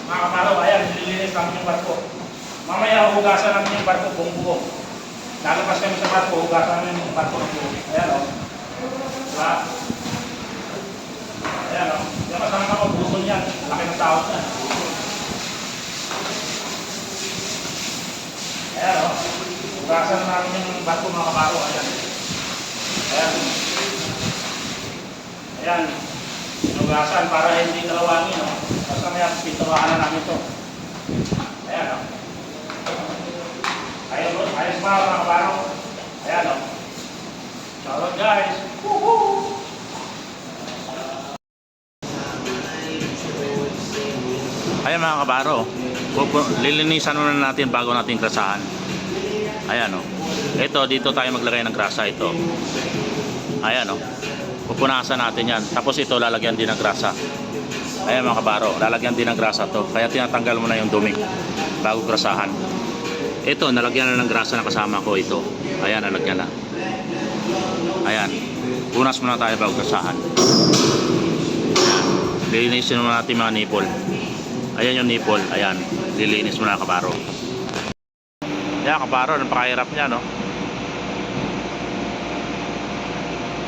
Mga kaparo, ayan, nililinis namin yung barko. Mamaya hugasan namin yung barko buong buo. Lalabas kami sa barko, hugasan namin yung barko ng buo. Ayan o. Diba? Ayan o. Diyan kasama ko, busol yan. Laki ng tawag yan. Ayan o. Hugasan namin yung barko mga kaparo. Ayan. Ayan. Ayan. Hugasan para hindi kalawangin o. Basta may pinturahan na namin ito. Ayan o. Ayos mga kaparo. Ayan o. Shoutout guys. Woohoo! Ayan mga kabaro, lilinisan muna natin bago natin krasahan. Ayan o. Ito, dito tayo maglagay ng grasa ito. Ayan o. Pupunasan natin yan. Tapos ito, lalagyan din ng grasa. Ayan mga kabaro, lalagyan din ng grasa to. Kaya tinatanggal mo na yung dumi bago grasahan. Ito, nalagyan na ng grasa na kasama ko ito. Ayan, nalagyan na. Ayan. Punas muna tayo bago grasahan. Ayan. Lilinisin muna natin mga nipple. Ayan yung nipple. Ayan. Lilinis muna kabaro. Ayan kabaro, napakahirap niya no.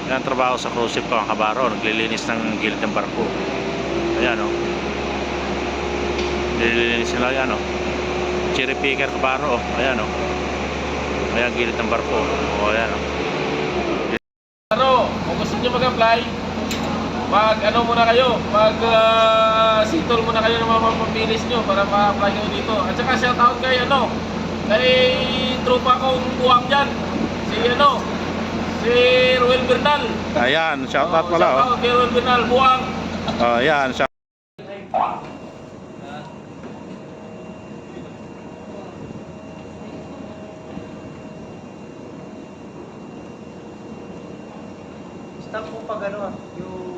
Yan trabaho sa cruise ship ko ang kabaro. Naglilinis ng gilid ng barko. Ayan o. Nililinis nila yan o. Cherry picker kabaro o. Ayan o. Ayan gilid ng barko. O ayan o. Kung gusto nyo mag-apply, mag-ano muna kayo, mag-sitol muna kayo ng mga papilis nyo para ma-apply kayo dito. At saka shoutout kay kay tropa kong buwang dyan, si Ruel Bernal. Ayan, shoutout pala o. Shoutout kay Ruel Bernal, buwang. Ayan, Stop po pag ano, yung